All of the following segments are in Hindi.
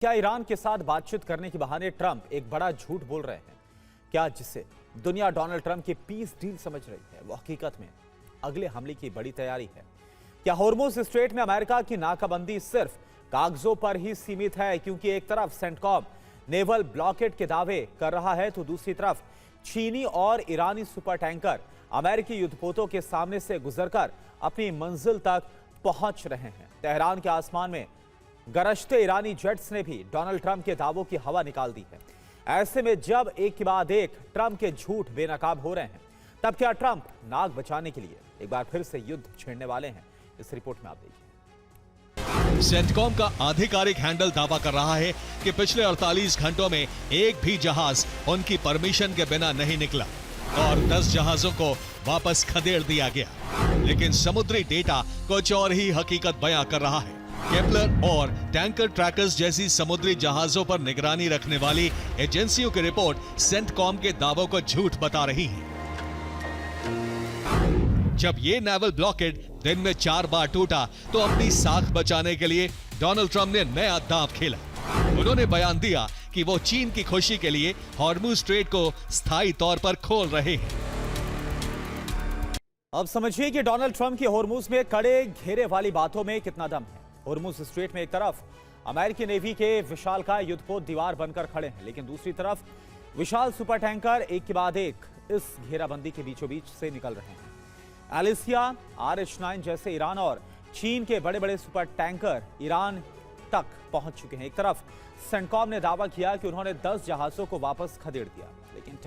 क्या ईरान के साथ बातचीत करने के बहाने ट्रंप एक बड़ा झूठ बोल रहे हैं? क्या जिसे दुनिया डोनाल्ड ट्रंप की पीस डील समझ रही है वो हकीकत में अगले हमले की बड़ी तैयारी है? क्या हॉर्मुज़ स्ट्रेट में अमेरिका की नाकाबंदी सिर्फ कागजों पर ही सीमित है, क्योंकि एक तरफ सेंटकॉम नेवल ब्लॉकेड के दावे कर रहा है तो दूसरी तरफ चीनी और ईरानी सुपर टैंकर अमेरिकी युद्धपोतों के सामने से गुजरकर अपनी मंजिल तक पहुंच रहे हैं। तेहरान के आसमान में गरजते ईरानी जेट्स ने भी डोनाल्ड ट्रंप के दावों की हवा निकाल दी है। ऐसे में जब एक के बाद एक ट्रंप के झूठ बेनकाब हो रहे हैं, तब क्या ट्रंप नाक बचाने के लिए एक बार फिर से युद्ध छेड़ने वाले हैं? इस रिपोर्ट में आप देखिए। सेंटकॉम का आधिकारिक हैंडल दावा कर रहा है कि पिछले 48 घंटों में एक भी जहाज उनकी परमिशन के बिना नहीं निकला और 10 जहाजों को वापस खदेड़ दिया गया। लेकिन समुद्री डेटा कुछ और ही हकीकत बयां कर रहा है। केपलर और टैंकर ट्रैकर्स जैसी समुद्री जहाजों पर निगरानी रखने वाली एजेंसियों की रिपोर्ट सेंटकॉम के दावों को झूठ बता रही है। जब ये नेवल ब्लॉकेड दिन में 4 बार टूटा तो अपनी साख बचाने के लिए डोनाल्ड ट्रंप ने नया दांव खेला। उन्होंने बयान दिया कि वो चीन की खुशी के लिए हॉर्मुज़ स्ट्रेट को स्थायी तौर पर खोल रहे हैं। अब समझिए कि डोनाल्ड ट्रंप की हॉर्मुज़ में कड़े घेरे वाली बातों में कितना दम है। हॉर्मुज़ स्ट्रेट में एक तरफ अमेरिकी नेवी के विशालकाय युद्धपोत दीवार बनकर खड़े हैं, लेकिन दूसरी तरफ विशाल सुपर टैंकर एक के बाद एक इस घेराबंदी के बीचों बीच से निकल रहे हैं। एलिसिया, RH-9 जैसे ईरान और चीन के बड़े बड़े सुपर टैंकर ईरान तक पहुंच चुके हैं। एक तरफ सेंटकॉम ने दावा किया कि उन्होंने 10 जहाजों को वापस खदेड़ दिया, लेकिन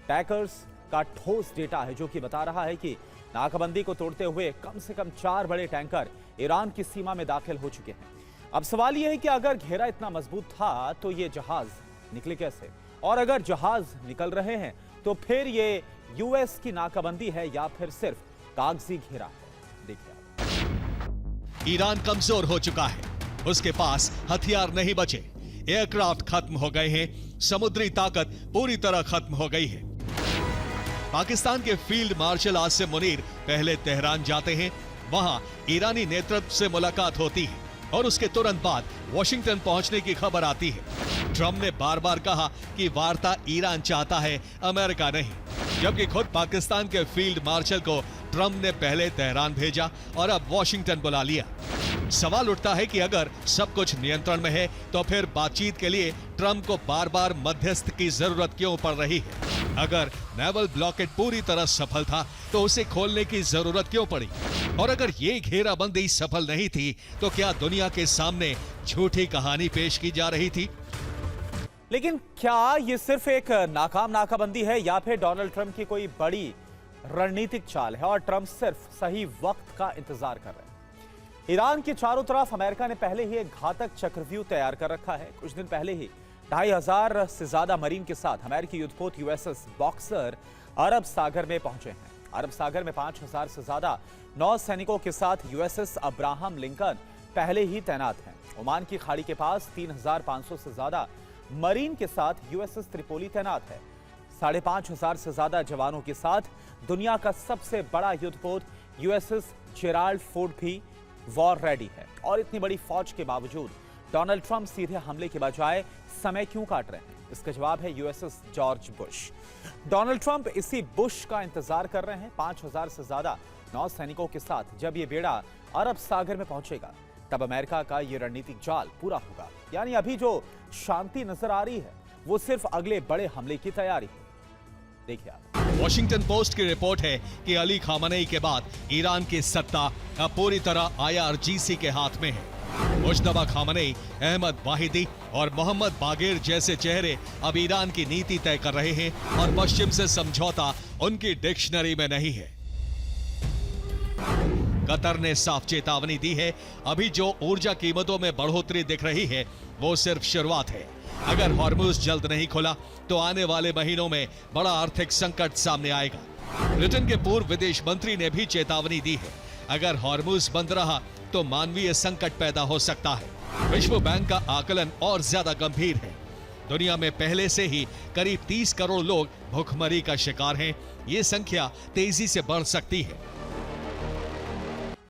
टैंकर्स का ठोस डेटा है जो कि बता रहा है कि नाकाबंदी को तोड़ते हुए कम से कम 4 बड़े टैंकर ईरान की सीमा में दाखिल हो चुके हैं। अब सवाल यह है कि अगर घेरा इतना मजबूत था तो ये जहाज निकले कैसे, और अगर जहाज निकल रहे हैं तो फिर ये यूएस की नाकाबंदी है या फिर सिर्फ कागजी घेरा है? देखिए। ईरान कमजोर हो चुका है, उसके पास हथियार नहीं बचे, एयरक्राफ्ट खत्म हो गए हैं, समुद्री ताकत पूरी तरह खत्म हो गई है। पाकिस्तान के फील्ड मार्शल आसिम मुनीर पहले तेहरान जाते हैं, वहां ईरानी नेतृत्व से मुलाकात होती है और उसके तुरंत बाद वॉशिंगटन पहुंचने की खबर आती है। ट्रंप ने बार बार कहा कि वार्ता ईरान चाहता है, अमेरिका नहीं, जबकि खुद पाकिस्तान के फील्ड मार्शल को ट्रंप ने पहले तेहरान भेजा और अब वॉशिंगटन बुला लिया। सवाल उठता है कि अगर सब कुछ नियंत्रण में है तो फिर बातचीत के लिए ट्रंप को बार बार मध्यस्थ की जरूरत क्यों पड़ रही है? अगर नेवल ब्लॉकेड पूरी तरह सफल था तो उसे खोलने की जरूरत क्यों पड़ी? और अगर ये घेराबंदी सफल नहीं थी तो क्या दुनिया के सामने झूठी कहानी पेश की जा रही थी? लेकिन क्या ये सिर्फ एक नाकाम नाकाबंदी है या फिर डोनाल्ड ट्रंप की कोई बड़ी रणनीतिक चाल है और ट्रंप सिर्फ सही वक्त का इंतजार कर रहे हैं? ईरान के चारों तरफ अमेरिका ने पहले ही एक घातक चक्रव्यूह तैयार कर रखा है। कुछ दिन पहले ही 2500 से ज्यादा मरीन के साथ अमेरिकी युद्धपोत USS बॉक्सर अरब सागर में पहुंचे हैं। अरब सागर में 5000 से ज्यादा नौ सैनिकों के साथ USS अब्राहम लिंकन पहले ही तैनात हैं। ओमान की खाड़ी के पास 3500 से ज्यादा मरीन के साथ USS त्रिपोली तैनात है। 5500 से ज्यादा जवानों के साथ दुनिया का सबसे बड़ा युद्धपोत USS जेराल्ड फोर्ड भी वॉर रेडी है। और इतनी बड़ी फौज के बावजूद डोनाल्ड ट्रंप सीधे हमले के बजाय समय क्यों काट रहे हैं? इसका जवाब है USS George Bush. Donald Trump इसी बुश का इंतजार कर रहे हैं। 5000 से ज्यादा नौ सैनिकों के साथ जब ये बेड़ा अरब सागर में पहुंचेगा तब अमेरिका का ये रणनीतिक जाल पूरा होगा। यानी अभी जो शांति नजर आ रही है वो सिर्फ अगले बड़े हमले की तैयारी है। देखिए आप। वॉशिंगटन पोस्ट की रिपोर्ट है कि अली खामनेई के बाद ईरान की सत्ता अब पूरी तरह IRGC के हाथ में है। मुज्तबा खामनेई, अहमद वाहिदी और मोहम्मद बागेर जैसे चेहरे अब ईरान की नीति तय कर रहे हैं और पश्चिम से समझौता उनकी डिक्शनरी में नहीं है। कतर ने साफ चेतावनी दी है, अभी जो ऊर्जा कीमतों में बढ़ोतरी दिख रही है वो सिर्फ शुरुआत है। अगर हॉर्मुज़ जल्द नहीं खोला तो आने वाले महीनों में बड़ा आर्थिक संकट सामने आएगा। ब्रिटेन के पूर्व विदेश मंत्री ने भी चेतावनी दी है, अगर हॉर्मुज़ बंद रहा तो मानवीय संकट पैदा हो सकता है। विश्व बैंक का आकलन और ज्यादा गंभीर है। दुनिया में पहले से ही करीब 30 करोड़ लोग भूखमरी का शिकार हैं। ये संख्या तेजी से बढ़ सकती है।